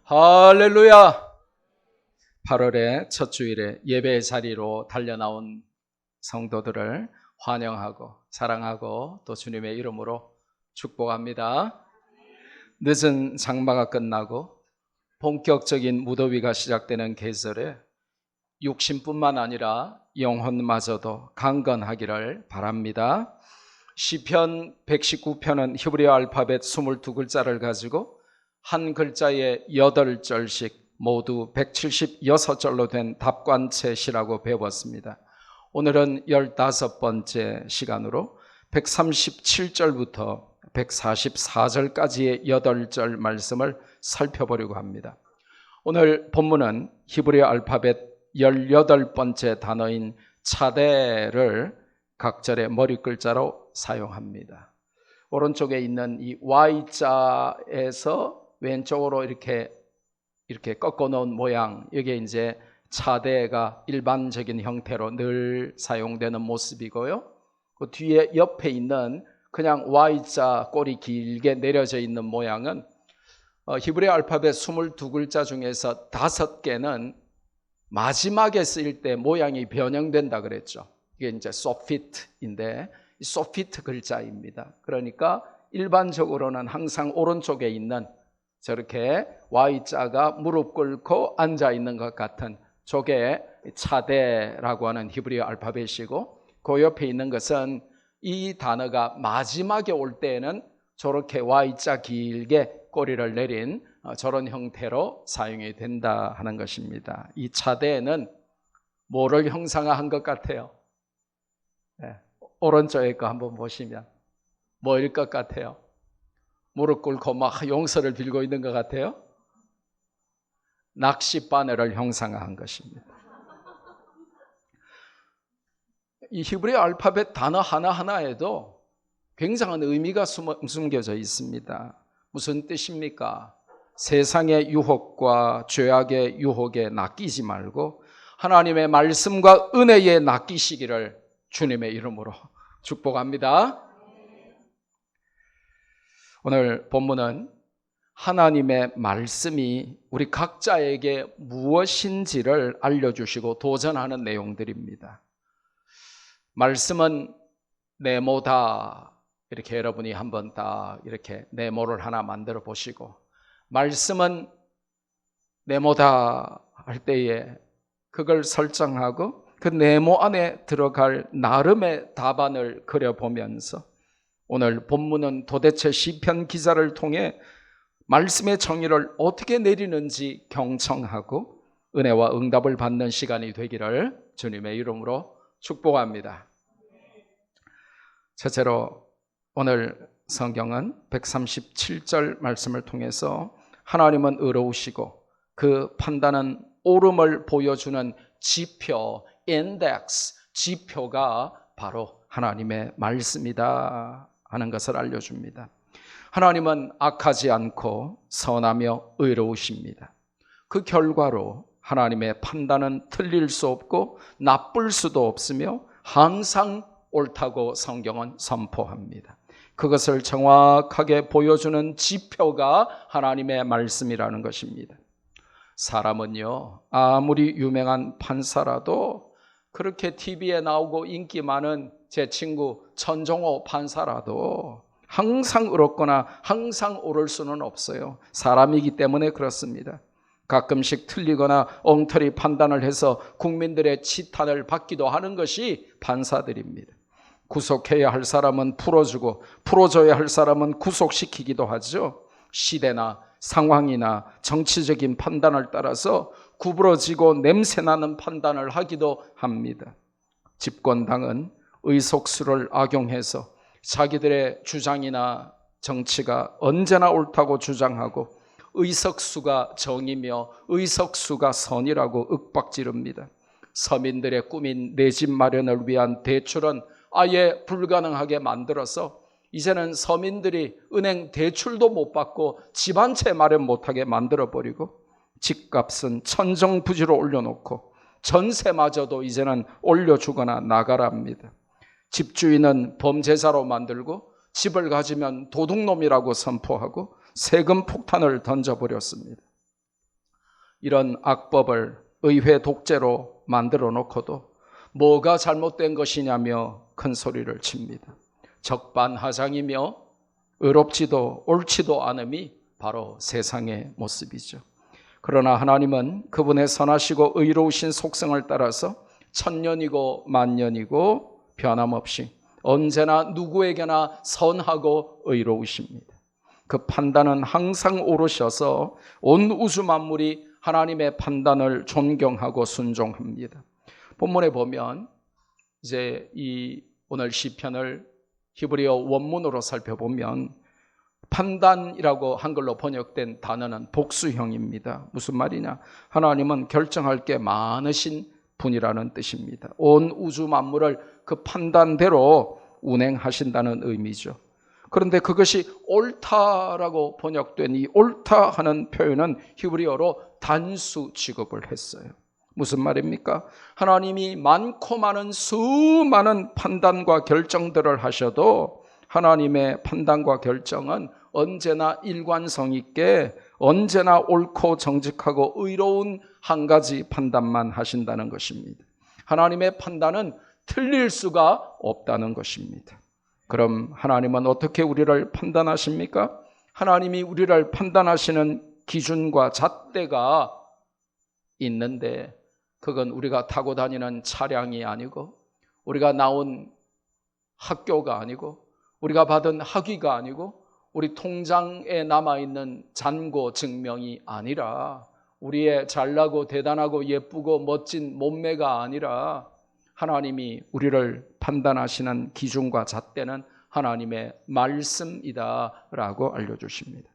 할렐루야! 8월의 첫 주일에 예배 자리로 달려나온 성도들을 환영하고 사랑하고 또 주님의 이름으로 축복합니다. 늦은 장마가 끝나고 본격적인 무더위가 시작되는 계절에 육신뿐만 아니라 영혼마저도 강건하기를 바랍니다. 시편 119편은 히브리어 알파벳 22글자를 가지고 한 글자에 8절씩 모두 176절로 된 답관체 시라고 배웠습니다. 오늘은 15번째 시간으로 137절부터 144절까지의 8절 말씀을 살펴보려고 합니다. 오늘 본문은 히브리어 알파벳 18번째 단어인 차대를 각절의 머리 글자로 사용합니다. 오른쪽에 있는 이 Y자에서 왼쪽으로 이렇게 꺾어 놓은 모양, 이게 이제 차대가 일반적인 형태로 늘 사용되는 모습이고요. 그 뒤에 옆에 있는 그냥 Y자 꼬리 길게 내려져 있는 모양은 히브리어 알파벳 22글자 중에서 5개는 마지막에 쓰일 때 모양이 변형된다 그랬죠. 이게 이제 소핏인데 소피트 글자입니다. 그러니까 일반적으로는 항상 오른쪽에 있는 저렇게 Y자가 무릎 꿇고 앉아 있는 것 같은 저게 차대라고 하는 히브리어 알파벳이고, 그 옆에 있는 것은 이 단어가 마지막에 올 때에는 저렇게 Y자 길게 꼬리를 내린 저런 형태로 사용이 된다 하는 것입니다. 이 차대는 뭐를 형상화한 것 같아요? 네. 오른쪽에 거 한번 보시면 뭐일 것 같아요? 무릎 꿇고 막 용서를 빌고 있는 것 같아요? 낚싯바늘을 형상화한 것입니다. 이 히브리어 알파벳 단어 하나하나에도 굉장한 의미가 숨겨져 있습니다. 무슨 뜻입니까? 세상의 유혹과 죄악의 유혹에 낚이지 말고 하나님의 말씀과 은혜에 낚이시기를 주님의 이름으로 축복합니다. 오늘 본문은 하나님의 말씀이 우리 각자에게 무엇인지를 알려주시고 도전하는 내용들입니다. 말씀은 네모다. 이렇게 여러분이 한번 딱 이렇게 네모를 하나 만들어 보시고, 말씀은 네모다 할 때에 그걸 설정하고 그 네모 안에 들어갈 나름의 답안을 그려보면서 오늘 본문은 도대체 시편 기자를 통해 말씀의 정의를 어떻게 내리는지 경청하고 은혜와 응답을 받는 시간이 되기를 주님의 이름으로 축복합니다. 첫째로 오늘 성경은 137절 말씀을 통해서 하나님은 의로우시고 그 판단은 옳음을 보여주는 지표, 인덱스, 지표가 바로 하나님의 말씀이다 하는 것을 알려줍니다. 하나님은 악하지 않고 선하며 의로우십니다. 그 결과로 하나님의 판단은 틀릴 수 없고 나쁠 수도 없으며 항상 옳다고 성경은 선포합니다. 그것을 정확하게 보여주는 지표가 하나님의 말씀이라는 것입니다. 사람은요, 아무리 유명한 판사라도, 그렇게 TV에 나오고 인기 많은 제 친구 천정호 판사라도 항상 의롭거나 항상 옳을 수는 없어요. 사람이기 때문에 그렇습니다. 가끔씩 틀리거나 엉터리 판단을 해서 국민들의 치탄을 받기도 하는 것이 판사들입니다. 구속해야 할 사람은 풀어주고 풀어줘야 할 사람은 구속시키기도 하죠. 시대나 상황이나 정치적인 판단을 따라서 구부러지고 냄새나는 판단을 하기도 합니다. 집권당은 의석수를 악용해서 자기들의 주장이나 정치가 언제나 옳다고 주장하고 의석수가 정이며 의석수가 선이라고 윽박지릅니다. 서민들의 꿈인 내 집 마련을 위한 대출은 아예 불가능하게 만들어서 이제는 서민들이 은행 대출도 못 받고 집 한 채 마련 못하게 만들어버리고, 집값은 천정부지로 올려놓고 전세마저도 이제는 올려주거나 나가랍니다. 집주인은 범죄자로 만들고 집을 가지면 도둑놈이라고 선포하고 세금 폭탄을 던져버렸습니다. 이런 악법을 의회 독재로 만들어 놓고도 뭐가 잘못된 것이냐며 큰 소리를 칩니다. 적반하장이며 의롭지도 옳지도 않음이 바로 세상의 모습이죠. 그러나 하나님은 그분의 선하시고 의로우신 속성을 따라서 천년이고 만년이고 변함없이 언제나 누구에게나 선하고 의로우십니다. 그 판단은 항상 옳으셔서 온 우주 만물이 하나님의 판단을 존경하고 순종합니다. 본문에 보면 이제 이 오늘 시편을 히브리어 원문으로 살펴보면 판단이라고 한글로 번역된 단어는 복수형입니다. 무슨 말이냐? 하나님은 결정할 게 많으신 분이라는 뜻입니다. 온 우주 만물을 그 판단대로 운행하신다는 의미죠. 그런데 그것이 옳다라고 번역된 이 옳다 하는 표현은 히브리어로 단수 취급을 했어요. 무슨 말입니까? 하나님이 많고 많은 수많은 판단과 결정들을 하셔도 하나님의 판단과 결정은 언제나 일관성 있게 언제나 옳고 정직하고 의로운 한 가지 판단만 하신다는 것입니다. 하나님의 판단은 틀릴 수가 없다는 것입니다. 그럼 하나님은 어떻게 우리를 판단하십니까? 하나님이 우리를 판단하시는 기준과 잣대가 있는데 그건 우리가 타고 다니는 차량이 아니고 우리가 나온 학교가 아니고 우리가 받은 학위가 아니고 우리 통장에 남아있는 잔고 증명이 아니라 우리의 잘나고 대단하고 예쁘고 멋진 몸매가 아니라 하나님이 우리를 판단하시는 기준과 잣대는 하나님의 말씀이다라고 알려주십니다.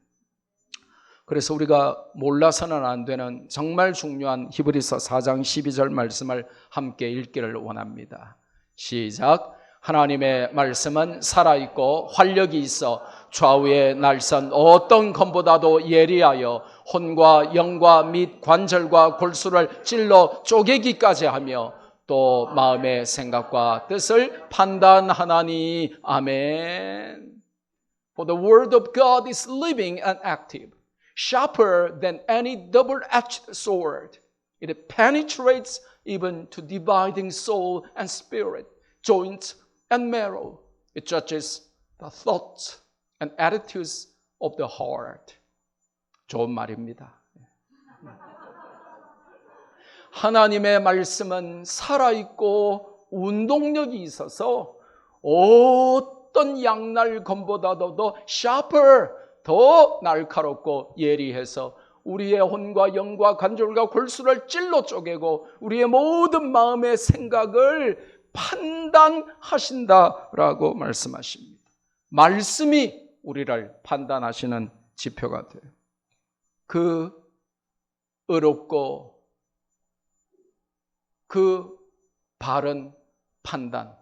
그래서 우리가 몰라서는 안 되는 정말 중요한 히브리서 4장 12절 말씀을 함께 읽기를 원합니다. 시작. 하나님의 말씀은 살아있고 활력이 있어 좌우의 날선 어떤 검보다도 예리하여 혼과 영과 및 관절과 골수를 찔러 쪼개기까지 하며 또 마음의 생각과 뜻을 판단하나니. 아멘. For the word of God is living and active, sharper than any double-edged sword. It penetrates even to dividing soul and spirit, joints and marrow. It judges the thoughts and attitudes of the heart. 좋은 말입니다. 하나님의 말씀은 살아있고 운동력이 있어서 어떤 양날 검보다도 더 sharper, 더 날카롭고 예리해서 우리의 혼과 영과 관절과 골수를 찔러 쪼개고 우리의 모든 마음의 생각을 판단하신다라고 말씀하십니다. 말씀이 우리를 판단하시는 지표가 돼요. 그 의롭고 그 바른 판단,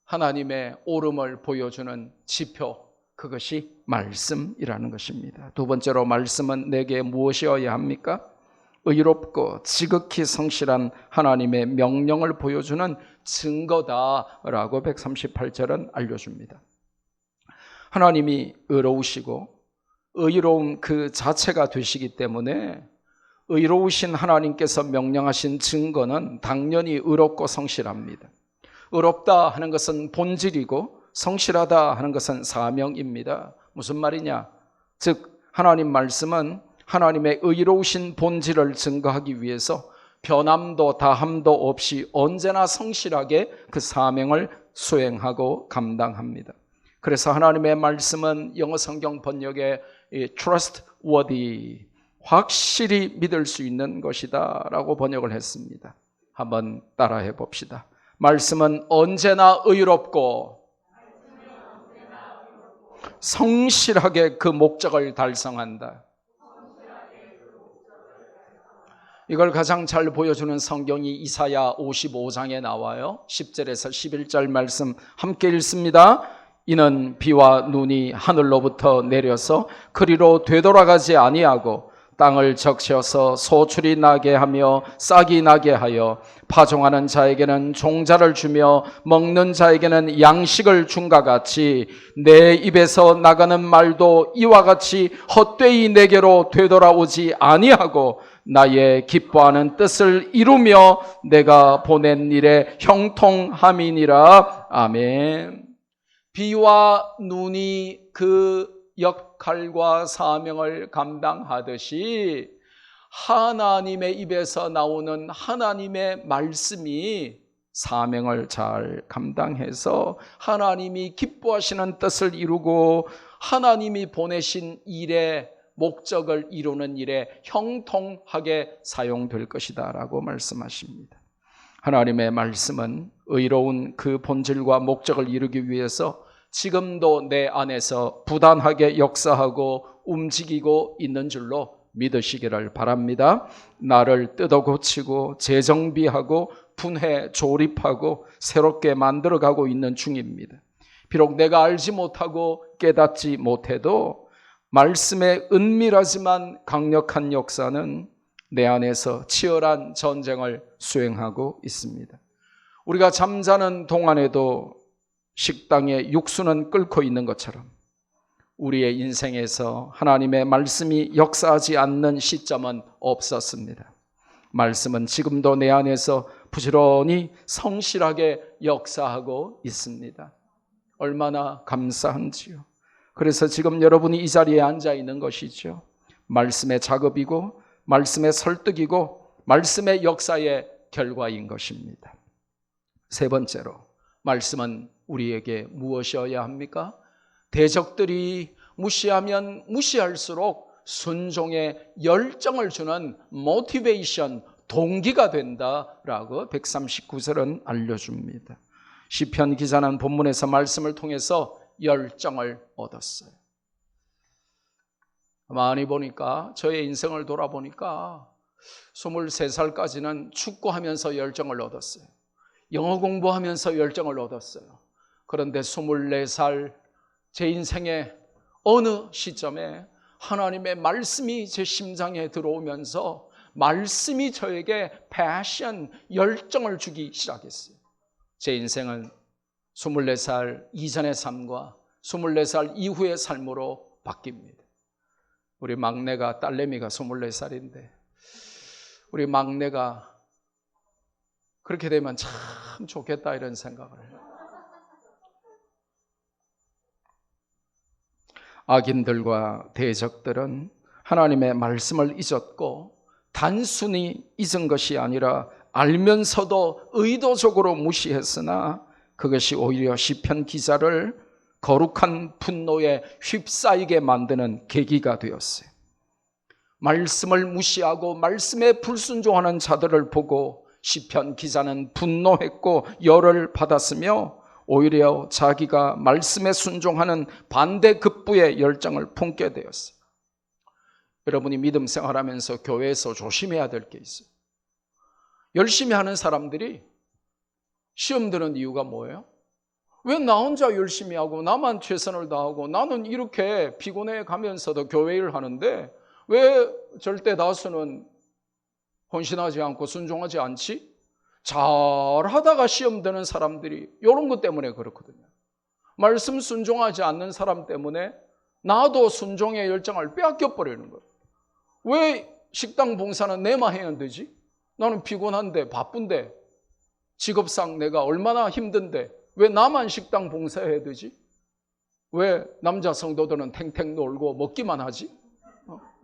하나님의 옳음을 보여주는 지표, 그것이 말씀이라는 것입니다. 두 번째로 말씀은 내게 무엇이어야 합니까? 의롭고 지극히 성실한 하나님의 명령을 보여주는 증거다라고 138절은 알려줍니다. 하나님이 의로우시고 의로움 그 자체가 되시기 때문에 의로우신 하나님께서 명령하신 증거는 당연히 의롭고 성실합니다. 의롭다 하는 것은 본질이고 성실하다 하는 것은 사명입니다. 무슨 말이냐? 즉 하나님 말씀은 하나님의 의로우신 본질을 증거하기 위해서 변함도 다함도 없이 언제나 성실하게 그 사명을 수행하고 감당합니다. 그래서 하나님의 말씀은 영어 성경 번역에 trustworthy, 확실히 믿을 수 있는 것이다 라고 번역을 했습니다. 한번 따라해 봅시다. 말씀은 언제나 의롭고 성실하게 그 목적을 달성한다. 이걸 가장 잘 보여주는 성경이 이사야 55장에 나와요. 10절에서 11절 말씀 함께 읽습니다. 이는 비와 눈이 하늘로부터 내려서 그리로 되돌아가지 아니하고 땅을 적셔서 소출이 나게 하며 싹이 나게 하여 파종하는 자에게는 종자를 주며 먹는 자에게는 양식을 준과 같이 내 입에서 나가는 말도 이와 같이 헛되이 내게로 되돌아오지 아니하고 나의 기뻐하는 뜻을 이루며 내가 보낸 일에 형통함이니라. 아멘. 비와 눈이 그 역할과 사명을 감당하듯이 하나님의 입에서 나오는 하나님의 말씀이 사명을 잘 감당해서 하나님이 기뻐하시는 뜻을 이루고 하나님이 보내신 일의 목적을 이루는 일에 형통하게 사용될 것이다 라고 말씀하십니다. 하나님의 말씀은 의로운 그 본질과 목적을 이루기 위해서 지금도 내 안에서 부단하게 역사하고 움직이고 있는 줄로 믿으시기를 바랍니다. 나를 뜯어 고치고 재정비하고 분해 조립하고 새롭게 만들어가고 있는 중입니다. 비록 내가 알지 못하고 깨닫지 못해도 말씀의 은밀하지만 강력한 역사는 내 안에서 치열한 전쟁을 수행하고 있습니다. 우리가 잠자는 동안에도 식당에 육수는 끓고 있는 것처럼 우리의 인생에서 하나님의 말씀이 역사하지 않는 시점은 없었습니다. 말씀은 지금도 내 안에서 부지런히 성실하게 역사하고 있습니다. 얼마나 감사한지요. 그래서 지금 여러분이 이 자리에 앉아 있는 것이죠. 말씀의 작업이고 말씀의 설득이고 말씀의 역사의 결과인 것입니다. 세 번째로, 말씀은 우리에게 무엇이어야 합니까? 대적들이 무시하면 무시할수록 순종의 열정을 주는 모티베이션, 동기가 된다라고 139절은 알려줍니다. 시편 기자는 본문에서 말씀을 통해서 열정을 얻었어요. 많이 보니까, 저의 인생을 돌아보니까 23살까지는 축구하면서 열정을 얻었어요. 영어 공부하면서 열정을 얻었어요. 그런데 24살 제 인생의 어느 시점에 하나님의 말씀이 제 심장에 들어오면서 말씀이 저에게 패션, 열정을 주기 시작했어요. 제 인생은 24살 이전의 삶과 24살 이후의 삶으로 바뀝니다. 우리 막내가, 딸내미가 24살인데 우리 막내가 그렇게 되면 참 좋겠다 이런 생각을 해요. 악인들과 대적들은 하나님의 말씀을 잊었고 단순히 잊은 것이 아니라 알면서도 의도적으로 무시했으나 그것이 오히려 시편 기자를 거룩한 분노에 휩싸이게 만드는 계기가 되었어요. 말씀을 무시하고 말씀에 불순종하는 자들을 보고 시편 기자는 분노했고 열을 받았으며 오히려 자기가 말씀에 순종하는 반대급부의 열정을 품게 되었어요. 여러분이 믿음 생활하면서 교회에서 조심해야 될 게 있어요. 열심히 하는 사람들이 시험 드는 이유가 뭐예요? 왜 나 혼자 열심히 하고 나만 최선을 다하고 나는 이렇게 피곤해 가면서도 교회 일을 하는데 왜 절대 다수는 헌신하지 않고 순종하지 않지? 잘하다가 시험 드는 사람들이 이런 것 때문에 그렇거든요. 말씀 순종하지 않는 사람 때문에 나도 순종의 열정을 빼앗겨 버리는 거예요. 왜 식당 봉사는 내만 해야 되지? 나는 피곤한데 바쁜데 직업상 내가 얼마나 힘든데 왜 나만 식당 봉사해야 되지? 왜 남자 성도들은 탱탱 놀고 먹기만 하지?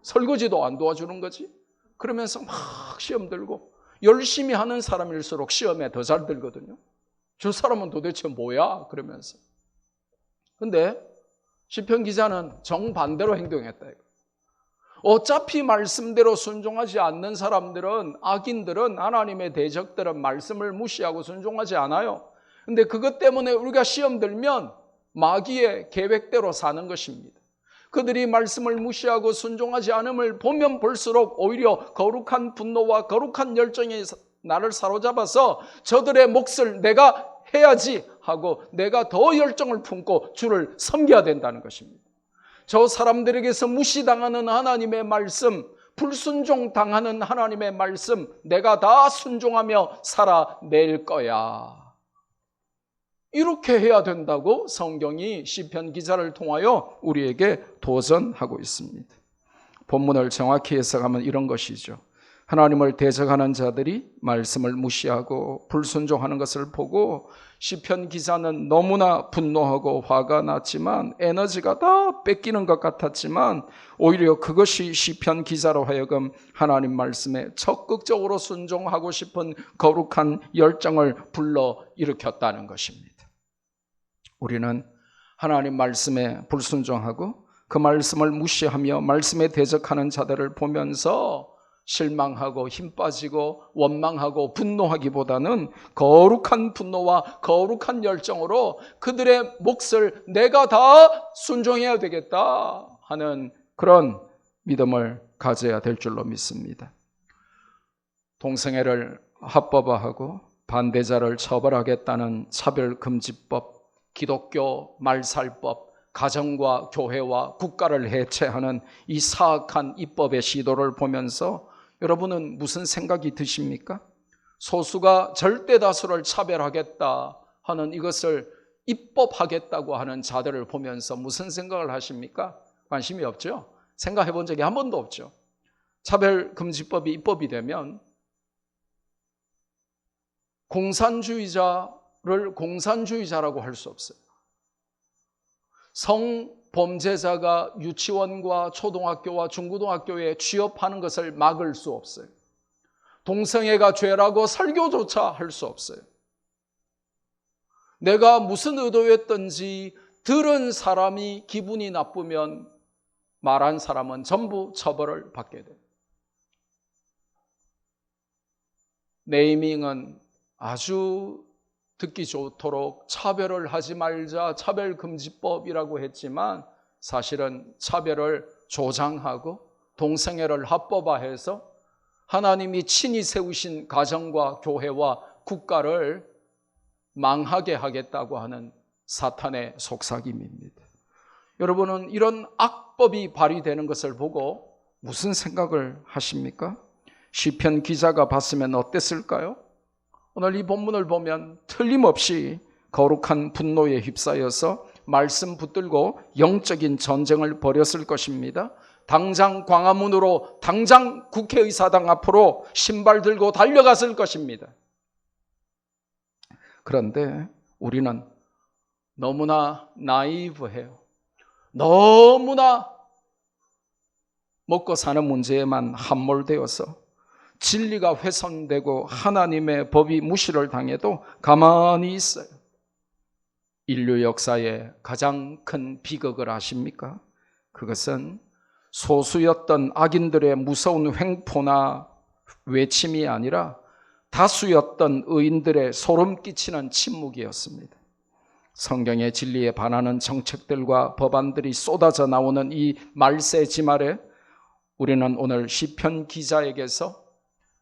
설거지도 안 도와주는 거지? 그러면서 막 시험 들고 열심히 하는 사람일수록 시험에 더 잘 들거든요. 저 사람은 도대체 뭐야? 그러면서. 근데 시편 기자는 정반대로 행동했다. 어차피 말씀대로 순종하지 않는 사람들은, 악인들은, 하나님의 대적들은 말씀을 무시하고 순종하지 않아요. 근데 그것 때문에 우리가 시험 들면 마귀의 계획대로 사는 것입니다. 그들이 말씀을 무시하고 순종하지 않음을 보면 볼수록 오히려 거룩한 분노와 거룩한 열정이 나를 사로잡아서 저들의 몫을 내가 해야지 하고 내가 더 열정을 품고 주를 섬겨야 된다는 것입니다. 저 사람들에게서 무시당하는 하나님의 말씀, 불순종 당하는 하나님의 말씀 내가 다 순종하며 살아낼 거야. 이렇게 해야 된다고 성경이 시편 기자를 통하여 우리에게 도전하고 있습니다. 본문을 정확히 해석하면 이런 것이죠. 하나님을 대적하는 자들이 말씀을 무시하고 불순종하는 것을 보고 시편 기자는 너무나 분노하고 화가 났지만 에너지가 다 뺏기는 것 같았지만 오히려 그것이 시편 기자로 하여금 하나님 말씀에 적극적으로 순종하고 싶은 거룩한 열정을 불러일으켰다는 것입니다. 우리는 하나님 말씀에 불순종하고 그 말씀을 무시하며 말씀에 대적하는 자들을 보면서 실망하고 힘 빠지고 원망하고 분노하기보다는 거룩한 분노와 거룩한 열정으로 그들의 몫을 내가 다 순종해야 되겠다 하는 그런 믿음을 가져야 될 줄로 믿습니다. 동성애를 합법화하고 반대자를 처벌하겠다는 차별금지법, 기독교 말살법, 가정과 교회와 국가를 해체하는 이 사악한 입법의 시도를 보면서 여러분은 무슨 생각이 드십니까? 소수가 절대 다수를 차별하겠다 하는 이것을 입법하겠다고 하는 자들을 보면서 무슨 생각을 하십니까? 관심이 없죠? 생각해 본 적이 한 번도 없죠. 차별금지법이 입법이 되면 공산주의자를 공산주의자라고 할 수 없어요. 성범죄자가 유치원과 초등학교와 중고등학교에 취업하는 것을 막을 수 없어요. 동성애가 죄라고 설교조차 할 수 없어요. 내가 무슨 의도였든지 들은 사람이 기분이 나쁘면 말한 사람은 전부 처벌을 받게 돼요. 네이밍은 아주 듣기 좋도록 차별을 하지 말자, 차별금지법이라고 했지만 사실은 차별을 조장하고 동성애를 합법화해서 하나님이 친히 세우신 가정과 교회와 국가를 망하게 하겠다고 하는 사탄의 속삭임입니다. 여러분은 이런 악법이 발휘되는 것을 보고 무슨 생각을 하십니까? 시편 기자가 봤으면 어땠을까요? 오늘 이 본문을 보면 틀림없이 거룩한 분노에 휩싸여서 말씀 붙들고 영적인 전쟁을 벌였을 것입니다. 당장 광화문으로, 당장 국회의사당 앞으로 신발 들고 달려갔을 것입니다. 그런데 우리는 너무나 나이브해요. 너무나 먹고 사는 문제에만 함몰되어서 진리가 훼손되고 하나님의 법이 무시를 당해도 가만히 있어요. 인류 역사의 가장 큰 비극을 아십니까? 그것은 소수였던 악인들의 무서운 횡포나 외침이 아니라 다수였던 의인들의 소름 끼치는 침묵이었습니다. 성경의 진리에 반하는 정책들과 법안들이 쏟아져 나오는 이 말세지말에 우리는 오늘 시편 기자에게서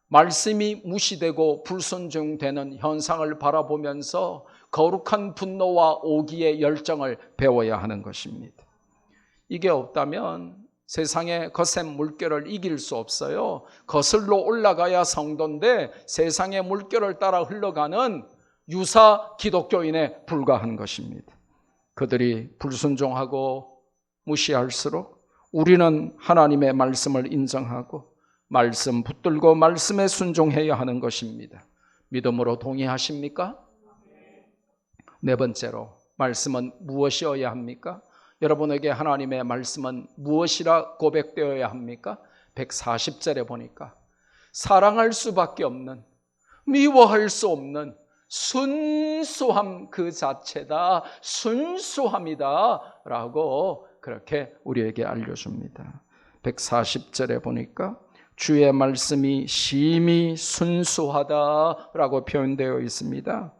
말씀이 무시되고 불순종되는 현상을 바라보면서 거룩한 분노와 오기의 열정을 배워야 하는 것입니다. 이게 없다면 세상의 거센 물결을 이길 수 없어요. 거슬러 올라가야 성도인데 세상의 물결을 따라 흘러가는 유사 기독교인에 불과한 것입니다. 그들이 불순종하고 무시할수록 우리는 하나님의 말씀을 인정하고 말씀 붙들고 말씀에 순종해야 하는 것입니다. 믿음으로 동의하십니까? 네 번째로, 말씀은 무엇이어야 합니까? 여러분에게 하나님의 말씀은 무엇이라 고백되어야 합니까? 140절에 보니까 사랑할 수밖에 없는, 미워할 수 없는 순수함 그 자체다, 순수함이다 라고 그렇게 우리에게 알려줍니다. 140절에 보니까 주의 말씀이 심히 순수하다라고 표현되어 있습니다.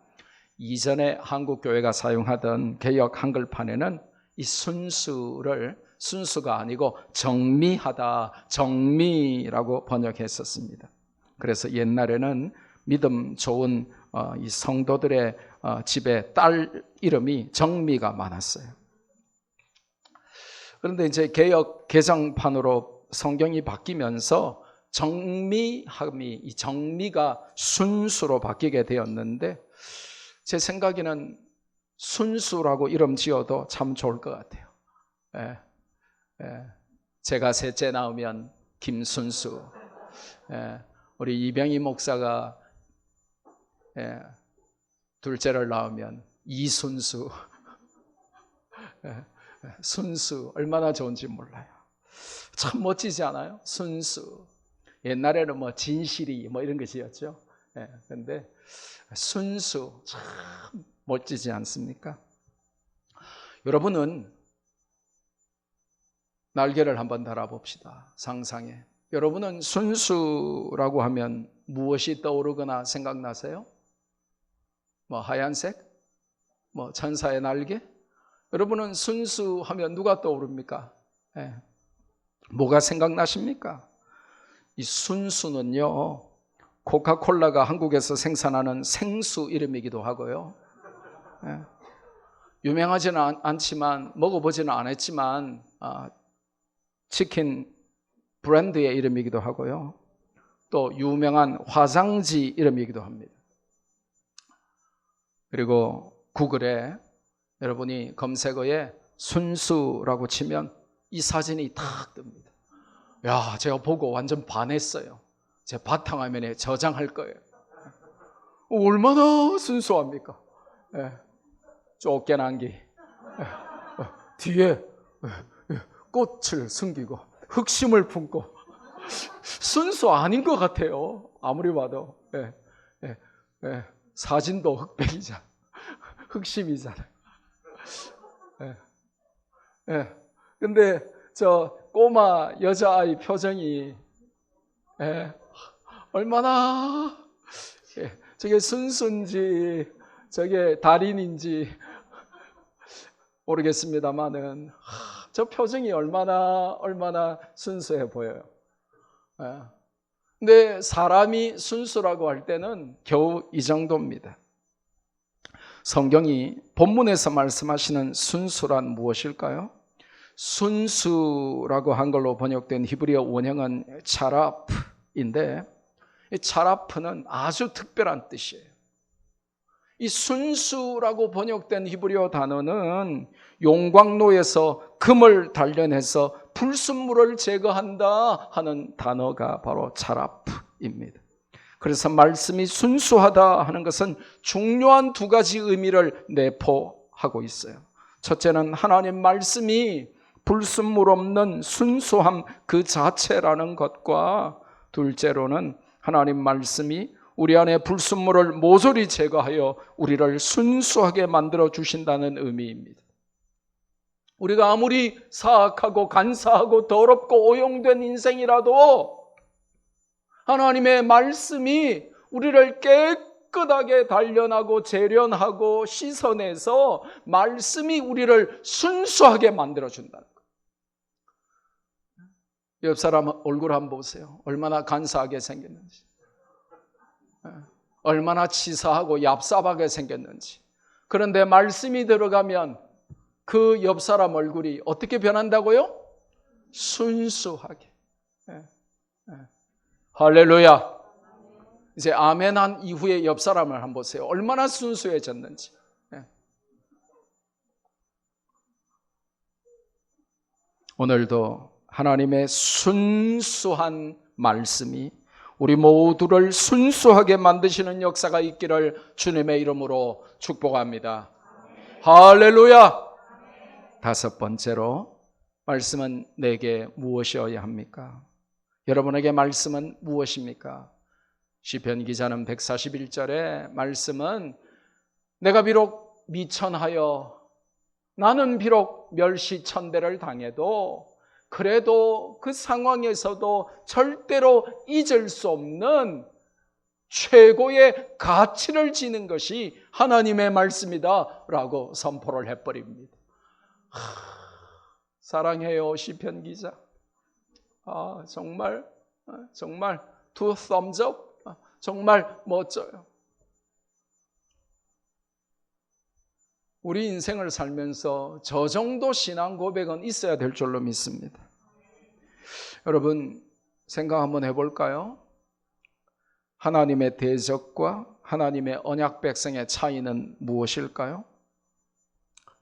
이전에 한국교회가 사용하던 개역 한글판에는 이 순수가 아니고 정미하다, 정미라고 번역했었습니다. 그래서 옛날에는 믿음 좋은 이 성도들의 집에 딸 이름이 정미가 많았어요. 그런데 이제 개역 개정판으로 성경이 바뀌면서 정미함이, 이 정미가 순수로 바뀌게 되었는데, 제 생각에는 순수라고 이름 지어도 참 좋을 것 같아요. 예, 예. 제가 셋째 낳으면 김순수, 예. 우리 이병희 목사가 둘째를 낳으면 이순수. 순수 얼마나 좋은지 몰라요. 참 멋지지 않아요? 순수. 옛날에는 뭐 진실이 뭐 이런 것이었죠. 그런데 순수 참 멋지지 않습니까? 여러분은 날개를 한번 달아봅시다. 상상에. 여러분은 순수라고 하면 무엇이 떠오르거나 생각나세요? 뭐 하얀색? 뭐 천사의 날개? 여러분은 순수하면 누가 떠오릅니까? 뭐가 생각나십니까? 이 순수는요, 코카콜라가 한국에서 생산하는 생수 이름이기도 하고요. 유명하지는 않지만, 먹어보지는 않았지만 치킨 브랜드의 이름이기도 하고요. 또 유명한 화장지 이름이기도 합니다. 그리고 구글에 여러분이 검색어에 순수라고 치면 이 사진이 탁 뜹니다. 야, 제가 보고 완전 반했어요. 제 바탕화면에 저장할 거예요. 얼마나 순수합니까? 쫓겨난기 뒤에 꽃을 숨기고 흑심을 품고 순수 아닌 것 같아요. 아무리 봐도. 사진도 흑백이잖아. 흑심이잖아요. 근데 저 꼬마 여자아이 표정이 얼마나 저게 순수인지 저게 달인인지 모르겠습니다만은 저 표정이 얼마나 순수해 보여요. 근데 사람이 순수라고 할 때는 겨우 이 정도입니다. 성경이 본문에서 말씀하시는 순수란 무엇일까요? 순수라고 한글로 번역된 히브리어 원형은 차라프인데, 이 차라프는 아주 특별한 뜻이에요. 이 순수라고 번역된 히브리어 단어는 용광로에서 금을 단련해서 불순물을 제거한다 하는 단어가 바로 차라프입니다. 그래서 말씀이 순수하다 하는 것은 중요한 두 가지 의미를 내포하고 있어요. 첫째는 하나님 말씀이 불순물 없는 순수함 그 자체라는 것과, 둘째로는 하나님 말씀이 우리 안에 불순물을 모조리 제거하여 우리를 순수하게 만들어 주신다는 의미입니다. 우리가 아무리 사악하고 간사하고 더럽고 오용된 인생이라도 하나님의 말씀이 우리를 깨끗하게 단련하고 재련하고 씻어내서 말씀이 우리를 순수하게 만들어준다는 거예요. 옆 사람 얼굴 한번 보세요. 얼마나 간사하게 생겼는지, 얼마나 치사하고 얍삽하게 생겼는지. 그런데 말씀이 들어가면 그 옆 사람 얼굴이 어떻게 변한다고요? 순수하게. 할렐루야. 이제 아멘 한 이후에 옆 사람을 한번 보세요. 얼마나 순수해졌는지. 오늘도 하나님의 순수한 말씀이 우리 모두를 순수하게 만드시는 역사가 있기를 주님의 이름으로 축복합니다. 할렐루야. 다섯 번째로, 말씀은 내게 무엇이어야 합니까? 여러분에게 말씀은 무엇입니까? 시편 기자는 141절에 말씀은 내가 비록 미천하여, 나는 비록 멸시천대를 당해도 그래도 그 상황에서도 절대로 잊을 수 없는 최고의 가치를 지닌 것이 하나님의 말씀이다 라고 선포를 해버립니다. 사랑해요, 시편 기자. 정말 two thumbs up. 정말 멋져요. 우리 인생을 살면서 저 정도 신앙 고백은 있어야 될 줄로 믿습니다. 여러분 생각 한번 해볼까요? 하나님의 대적과 하나님의 언약 백성의 차이는 무엇일까요?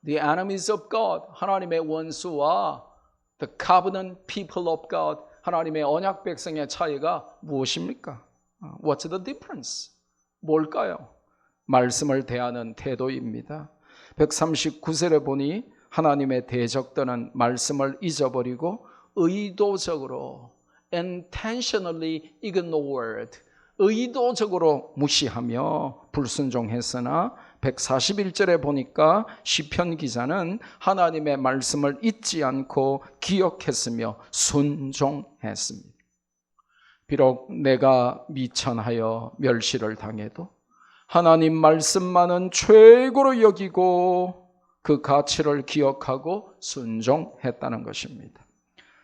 The enemies of God, 하나님의 원수와 the covenant people of God, 하나님의 언약 백성의 차이가 무엇입니까? What's the difference? 뭘까요? 말씀을 대하는 태도입니다. 139절에 보니 하나님의 대적들은 말씀을 잊어버리고 의도적으로 intentionally ignored, 의도적으로 무시하며 불순종했으나 141절에 보니까 시편 기자는 하나님의 말씀을 잊지 않고 기억했으며 순종했습니다. 비록 내가 미천하여 멸시를 당해도 하나님 말씀만은 최고로 여기고 그 가치를 기억하고 순종했다는 것입니다.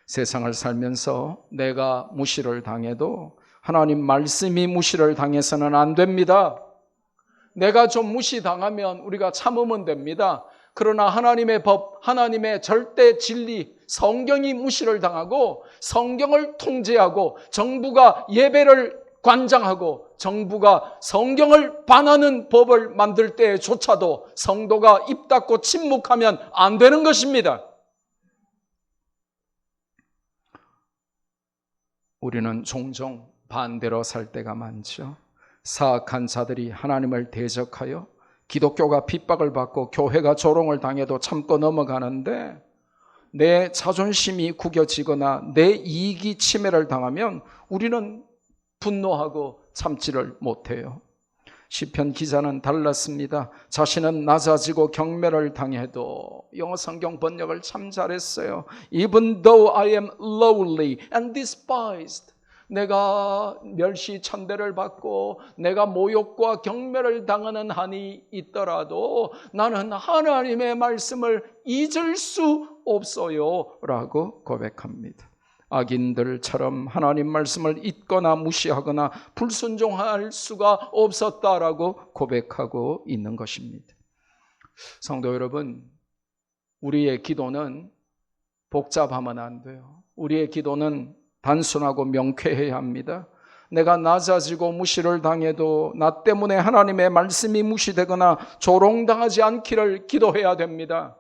세상을 살면서 내가 무시를 당해도 하나님 말씀이 무시를 당해서는 안 됩니다. 내가 좀 무시당하면 우리가 참으면 됩니다. 그러나 하나님의 법, 하나님의 절대 진리, 성경이 무시를 당하고 성경을 통제하고 정부가 예배를 관장하고 정부가 성경을 반하는 법을 만들 때조차도 성도가 입 닫고 침묵하면 안 되는 것입니다. 우리는 종종 반대로 살 때가 많죠. 사악한 자들이 하나님을 대적하여 기독교가 핍박을 받고 교회가 조롱을 당해도 참고 넘어가는데 내 자존심이 구겨지거나 내 이익이 침해를 당하면 우리는 분노하고 참지를 못해요. 시편 기자는 달랐습니다. 자신은 낮아지고 경멸을 당해도, 영어 성경 번역을 참 잘했어요. Even though I am lowly and despised, 내가 멸시 천대를 받고 내가 모욕과 경멸을 당하는 한이 있더라도 나는 하나님의 말씀을 잊을 수 없어요 라고 고백합니다. 악인들처럼 하나님 말씀을 잊거나 무시하거나 불순종할 수가 없었다라고 고백하고 있는 것입니다. 성도 여러분, 우리의 기도는 복잡하면 안 돼요. 우리의 기도는 단순하고 명쾌해야 합니다. 내가 낮아지고 무시를 당해도 나 때문에 하나님의 말씀이 무시되거나 조롱당하지 않기를 기도해야 됩니다.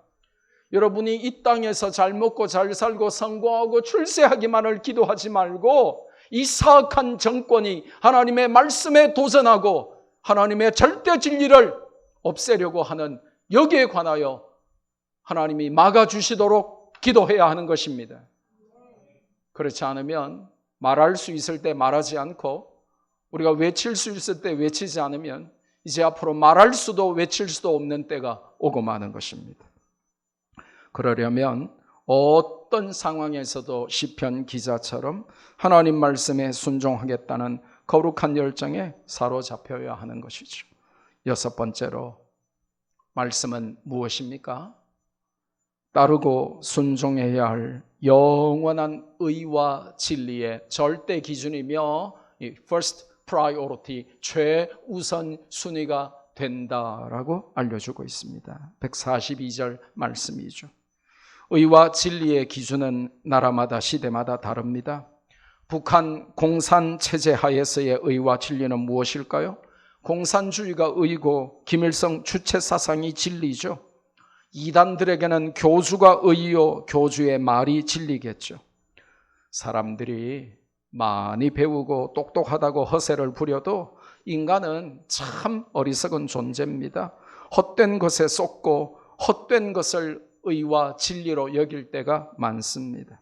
여러분이 이 땅에서 잘 먹고 잘 살고 성공하고 출세하기만을 기도하지 말고 이 사악한 정권이 하나님의 말씀에 도전하고 하나님의 절대 진리를 없애려고 하는 여기에 관하여 하나님이 막아주시도록 기도해야 하는 것입니다. 그렇지 않으면 말할 수 있을 때 말하지 않고 우리가 외칠 수 있을 때 외치지 않으면 이제 앞으로 말할 수도 외칠 수도 없는 때가 오고 마는 것입니다. 그러려면 어떤 상황에서도 시편 기자처럼 하나님 말씀에 순종하겠다는 거룩한 열정에 사로잡혀야 하는 것이죠. 여섯 번째로, 말씀은 무엇입니까? 따르고 순종해야 할 영원한 의와 진리의 절대 기준이며 first priority, 최우선 순위가 된다라고 알려주고 있습니다. 142절 말씀이죠. 의와 진리의 기준은 나라마다 시대마다 다릅니다. 북한 공산 체제 하에서의 의와 진리는 무엇일까요? 공산주의가 의고 김일성 주체 사상이 진리죠. 이단들에게는 교주가 의요, 교주의 말이 진리겠죠. 사람들이 많이 배우고 똑똑하다고 허세를 부려도 인간은 참 어리석은 존재입니다. 헛된 것에 쏟고 헛된 것을 의와 진리로 여길 때가 많습니다.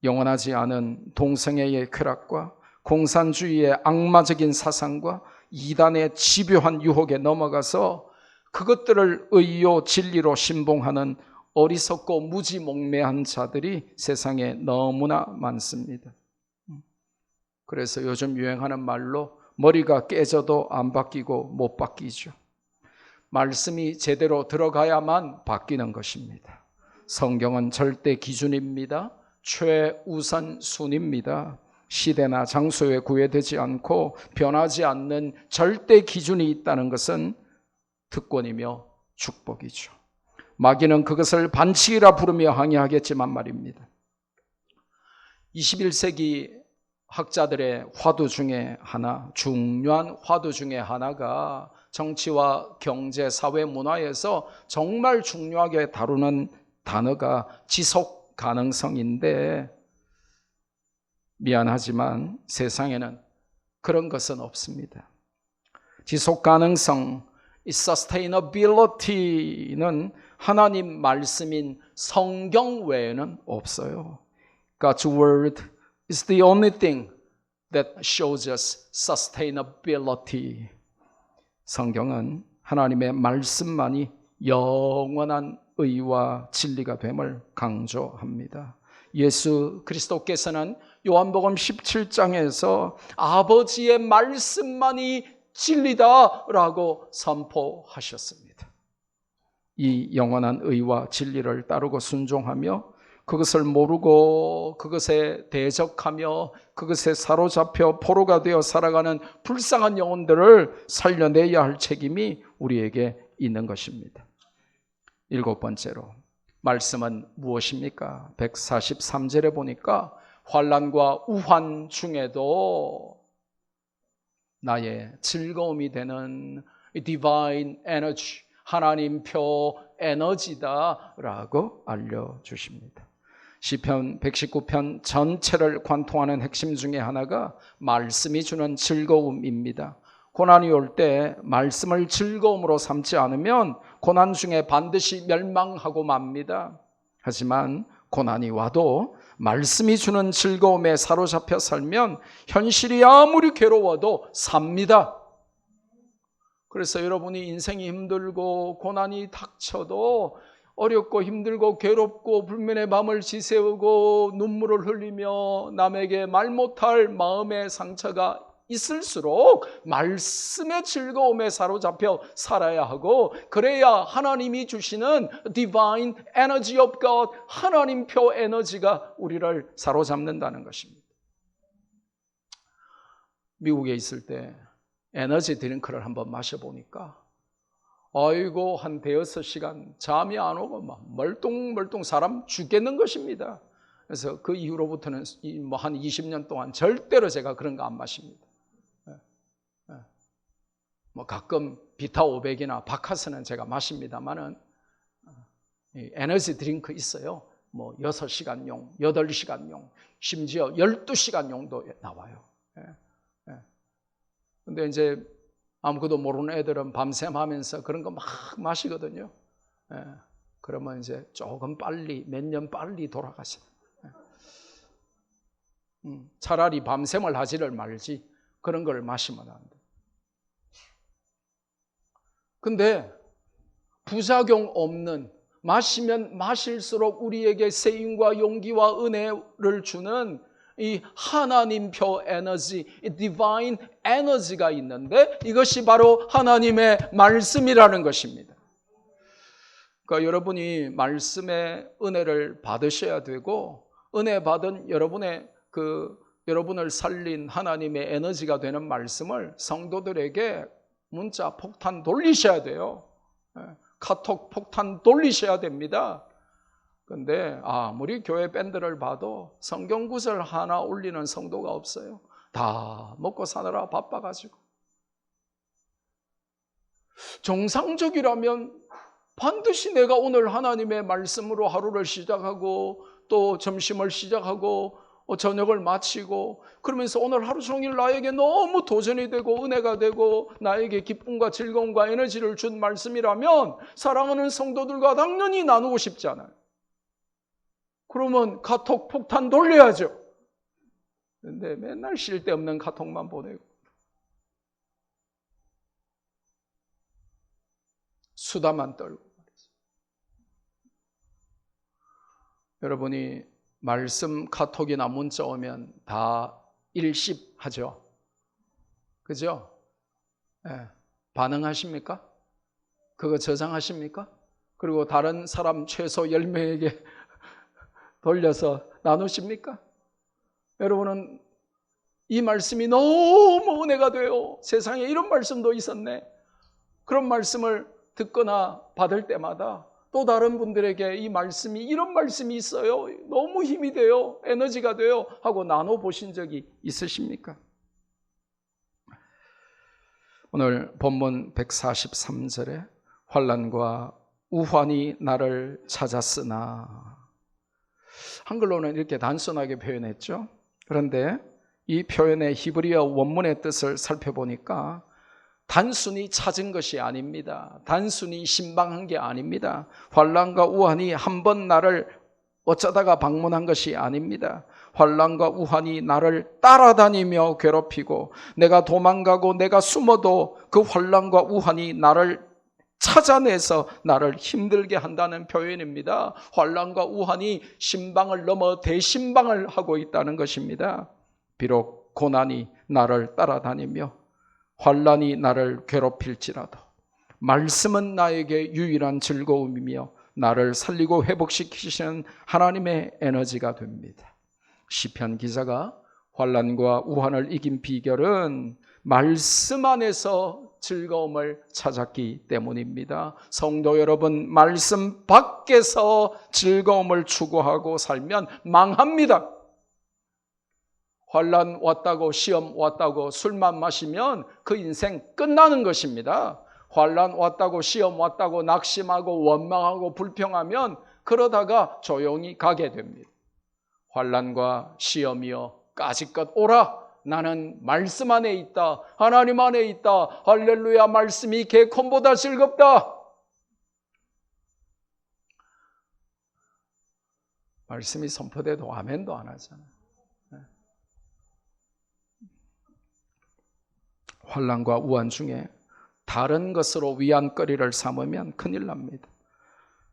영원하지 않은 동성애의 쾌락과 공산주의의 악마적인 사상과 이단의 집요한 유혹에 넘어가서 그것들을 의요 진리로 신봉하는 어리석고 무지몽매한 자들이 세상에 너무나 많습니다. 그래서 요즘 유행하는 말로 머리가 깨져도 안 바뀌고 못 바뀌죠. 말씀이 제대로 들어가야만 바뀌는 것입니다. 성경은 절대 기준입니다. 최우선 순입니다. 시대나 장소에 구애되지 않고 변하지 않는 절대 기준이 있다는 것은 특권이며 축복이죠. 마귀는 그것을 반칙이라 부르며 항의하겠지만 말입니다. 21세기 학자들의 화두 중에 하나, 중요한 화두 중에 하나가 정치와 경제, 사회, 문화에서 정말 중요하게 다루는 단어가 지속 가능성인데, 미안하지만 세상에는 그런 것은 없습니다. 지속 가능성, sustainability는 하나님 말씀인 성경 외에는 없어요. God's word is the only thing that shows us sustainability. 성경은 하나님의 말씀만이 영원한 의와 진리가 됨을 강조합니다. 예수 그리스도께서는 요한복음 17장에서 아버지의 말씀만이 진리다라고 선포하셨습니다. 이 영원한 의와 진리를 따르고 순종하며 그것을 모르고 그것에 대적하며 그것에 사로잡혀 포로가 되어 살아가는 불쌍한 영혼들을 살려내야 할 책임이 우리에게 있는 것입니다. 7번째로 말씀은 무엇입니까? 143절에 보니까 환난과 우환 중에도 나의 즐거움이 되는 divine energy, 하나님표 에너지다라고 알려주십니다. 시편 119편 전체를 관통하는 핵심 중에 하나가 말씀이 주는 즐거움입니다. 고난이 올 때 말씀을 즐거움으로 삼지 않으면 고난 중에 반드시 멸망하고 맙니다. 하지만 고난이 와도 말씀이 주는 즐거움에 사로잡혀 살면 현실이 아무리 괴로워도 삽니다. 그래서 여러분이 인생이 힘들고 고난이 닥쳐도 어렵고 힘들고 괴롭고 불면의 밤을 지새우고 눈물을 흘리며 남에게 말 못할 마음의 상처가 있을수록 말씀의 즐거움에 사로잡혀 살아야 하고, 그래야 하나님이 주시는 divine energy of God, 하나님표 에너지가 우리를 사로잡는다는 것입니다. 미국에 있을 때 에너지 드링크를 한번 마셔보니까 아이고 한 대여섯 시간 잠이 안 오고 막 멀뚱멀뚱 사람 죽겠는 것입니다. 그래서 그 이후로부터는 한 20년 동안 절대로 제가 그런 거 안 마십니다. 가끔 비타 500이나 바카스는 제가 마십니다만은 에너지 드링크 있어요. 6시간용, 8시간용, 심지어 12시간용도 나와요. 근데 이제 아무것도 모르는 애들은 밤샘 하면서 그런 거 막 마시거든요. 그러면 이제 조금 빨리, 몇 년 빨리 돌아가셔. 차라리 밤샘을 하지를 말지 그런 걸 마시면 안 돼. 근데 부작용 없는, 마시면 마실수록 우리에게 세임과 용기와 은혜를 주는 이 하나님표 에너지, 이 디바인 에너지가 있는데 이것이 바로 하나님의 말씀이라는 것입니다. 그러니까 여러분이 말씀의 은혜를 받으셔야 되고, 은혜 받은 여러분을 살린 하나님의 에너지가 되는 말씀을 성도들에게 문자 폭탄 돌리셔야 돼요. 카톡 폭탄 돌리셔야 됩니다. 근데 아무리 교회 밴드를 봐도 성경 구절 하나 올리는 성도가 없어요. 다 먹고 사느라 바빠가지고. 정상적이라면 반드시 내가 오늘 하나님의 말씀으로 하루를 시작하고 또 점심을 시작하고 저녁을 마치고 그러면서 오늘 하루 종일 나에게 너무 도전이 되고 은혜가 되고 나에게 기쁨과 즐거움과 에너지를 준 말씀이라면 사랑하는 성도들과 당연히 나누고 싶잖아요. 그러면 카톡 폭탄 돌려야죠. 근데 맨날 쉴 데 없는 카톡만 보내고 수다만 떨고 말이죠. 여러분이 말씀 카톡이나 문자 오면 다 일십하죠. 그죠? 반응하십니까? 그거 저장하십니까? 그리고 다른 사람 최소 10명에게 돌려서 나누십니까? 여러분은 이 말씀이 너무 은혜가 돼요. 세상에 이런 말씀도 있었네. 그런 말씀을 듣거나 받을 때마다 또 다른 분들에게 이 말씀이 이런 말씀이 있어요, 너무 힘이 돼요, 에너지가 돼요 하고 나눠보신 적이 있으십니까? 오늘 본문 143절에 환난과 우환이 나를 찾았으나, 한글로는 이렇게 단순하게 표현했죠. 그런데 이 표현의 히브리어 원문의 뜻을 살펴보니까 단순히 찾은 것이 아닙니다. 단순히 신방한 게 아닙니다. 환난과 우환이 한 번 나를 어쩌다가 방문한 것이 아닙니다. 환난과 우환이 나를 따라다니며 괴롭히고, 내가 도망가고 내가 숨어도 그 환난과 우환이 나를 찾아내서 나를 힘들게 한다는 표현입니다. 환난과 우환이 신방을 넘어 대신방을 하고 있다는 것입니다. 비록 고난이 나를 따라다니며 환난이 나를 괴롭힐지라도 말씀은 나에게 유일한 즐거움이며 나를 살리고 회복시키시는 하나님의 에너지가 됩니다. 시편 기자가 환난과 우환을 이긴 비결은 말씀 안에서 즐거움을 찾았기 때문입니다. 성도 여러분, 말씀 밖에서 즐거움을 추구하고 살면 망합니다. 환난 왔다고, 시험 왔다고 술만 마시면 그 인생 끝나는 것입니다. 환난 왔다고, 시험 왔다고 낙심하고 원망하고 불평하면 그러다가 조용히 가게 됩니다. 환난과 시험이여 까짓것 오라. 나는 말씀 안에 있다. 하나님 안에 있다. 할렐루야, 말씀이 개콘보다 즐겁다. 말씀이 선포돼도 아멘도 안 하잖아요. 환난과 우환 중에 다른 것으로 위안거리를 삼으면 큰일 납니다.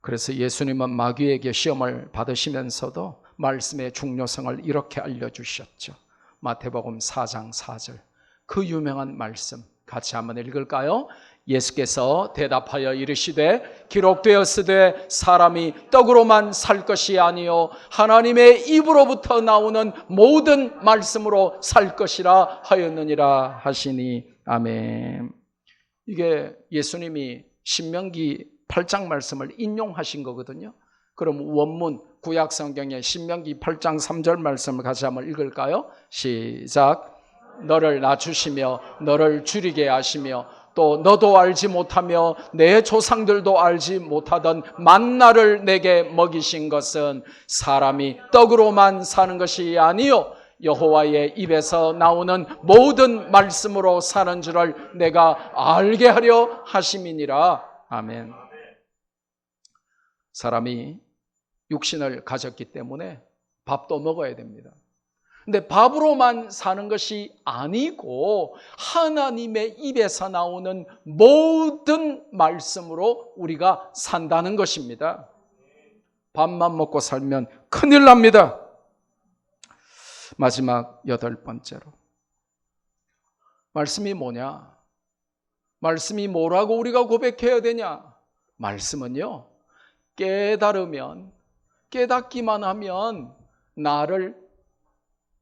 그래서 예수님은 마귀에게 시험을 받으시면서도 말씀의 중요성을 이렇게 알려주셨죠. 마태복음 4장 4절, 그 유명한 말씀 같이 한번 읽을까요? 예수께서 대답하여 이르시되 기록되었으되 사람이 떡으로만 살 것이 아니요 하나님의 입으로부터 나오는 모든 말씀으로 살 것이라 하였느니라 하시니. 아멘. 이게 예수님이 신명기 8장 말씀을 인용하신 거거든요. 그럼 원문 구약성경의 신명기 8장 3절 말씀을 같이 한번 읽을까요? 시작. 너를 낮추시며 너를 줄이게 하시며 또 너도 알지 못하며 내 조상들도 알지 못하던 만나를 내게 먹이신 것은 사람이 떡으로만 사는 것이 아니요 여호와의 입에서 나오는 모든 말씀으로 사는 줄을 내가 알게 하려 하심이니라. 아멘. 사람이 육신을 가졌기 때문에 밥도 먹어야 됩니다. 근데 밥으로만 사는 것이 아니고 하나님의 입에서 나오는 모든 말씀으로 우리가 산다는 것입니다. 밥만 먹고 살면 큰일 납니다. 마지막 8번째로, 말씀이 뭐냐? 말씀이 뭐라고 우리가 고백해야 되냐? 말씀은요, 깨달으면, 깨닫기만 하면 나를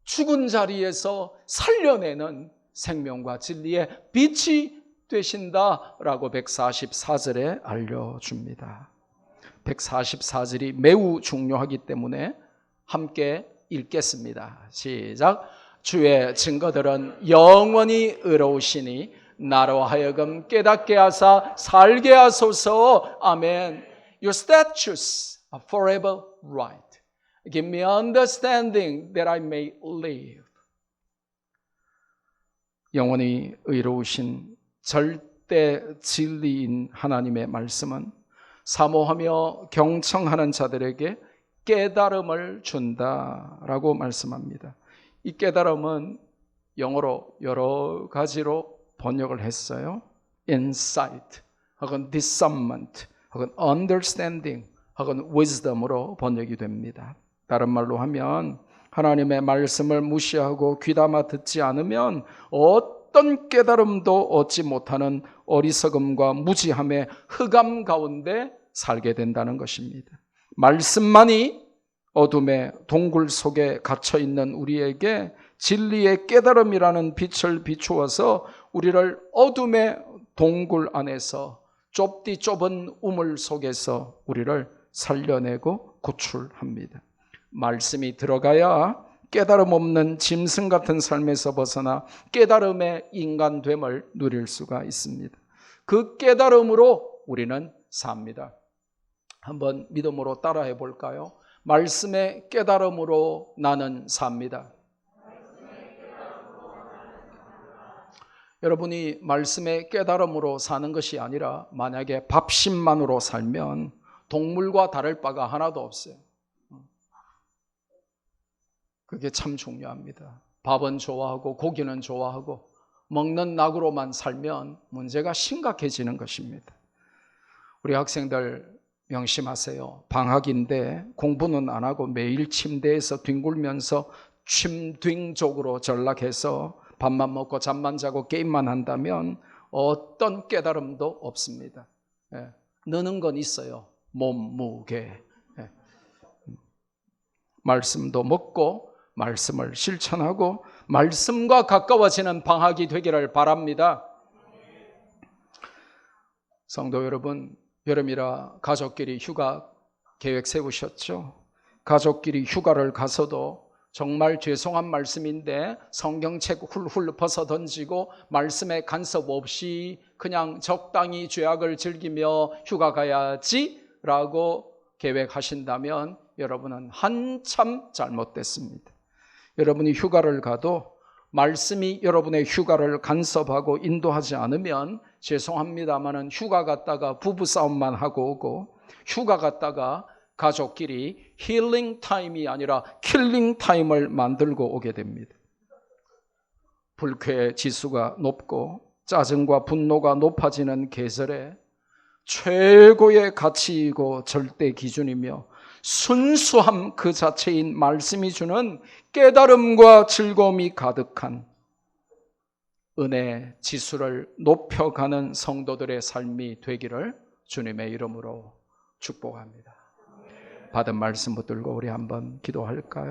죽은 자리에서 살려내는 생명과 진리의 빛이 되신다라고 144절에 알려줍니다. 144절이 매우 중요하기 때문에 함께 읽겠습니다. 시작. 주의 증거들은 영원히 의로우시니 나로 하여금 깨닫게 하사 살게 하소서. 아멘. Your statutes are forever right. Give me understanding that I may live. 영원히 의로우신 절대 진리인 하나님의 말씀은 사모하며 경청하는 자들에게 깨달음을 준다라고 말씀합니다. 이 깨달음은 영어로 여러 가지로 번역을 했어요. insight, 혹은 discernment, 혹은 understanding, 혹은 wisdom으로 번역이 됩니다. 다른 말로 하면 하나님의 말씀을 무시하고 귀담아 듣지 않으면 어떤 깨달음도 얻지 못하는 어리석음과 무지함의 흑암 가운데 살게 된다는 것입니다. 말씀만이 어둠의 동굴 속에 갇혀있는 우리에게 진리의 깨달음이라는 빛을 비추어서 우리를 어둠의 동굴 안에서 좁디 좁은 우물 속에서 우리를 살려내고 구출합니다. 말씀이 들어가야 깨달음 없는 짐승 같은 삶에서 벗어나 깨달음의 인간됨을 누릴 수가 있습니다. 그 깨달음으로 우리는 삽니다. 한번 믿음으로 따라해 볼까요? 말씀의 깨달음으로 나는 삽니다. 여러분이 말씀의 깨달음으로 사는 것이 아니라 만약에 밥심만으로 살면 동물과 다를 바가 하나도 없어요. 그게 참 중요합니다. 밥은 좋아하고 고기는 좋아하고 먹는 낙으로만 살면 문제가 심각해지는 것입니다. 우리 학생들 명심하세요. 방학인데 공부는 안 하고 매일 침대에서 뒹굴면서 침뒹족으로 전락해서 밥만 먹고 잠만 자고 게임만 한다면 어떤 깨달음도 없습니다. 느는 건 있어요. 몸무게. 말씀도 먹고 말씀을 실천하고 말씀과 가까워지는 방학이 되기를 바랍니다. 성도 여러분, 여름이라 가족끼리 휴가 계획 세우셨죠? 가족끼리 휴가를 가서도 정말 죄송한 말씀인데 성경책 훌훌 벗어 던지고 말씀에 간섭 없이 그냥 적당히 죄악을 즐기며 휴가 가야지 라고 계획하신다면 여러분은 한참 잘못됐습니다. 여러분이 휴가를 가도 말씀이 여러분의 휴가를 간섭하고 인도하지 않으면 죄송합니다마는 휴가 갔다가 부부싸움만 하고 오고 휴가 갔다가 가족끼리 힐링 타임이 아니라 킬링 타임을 만들고 오게 됩니다. 불쾌 지수가 높고 짜증과 분노가 높아지는 계절에 최고의 가치이고 절대 기준이며 순수함 그 자체인 말씀이 주는 깨달음과 즐거움이 가득한 은혜 지수를 높여가는 성도들의 삶이 되기를 주님의 이름으로 축복합니다. 받은 말씀 붙들고 우리 한번 기도할까요?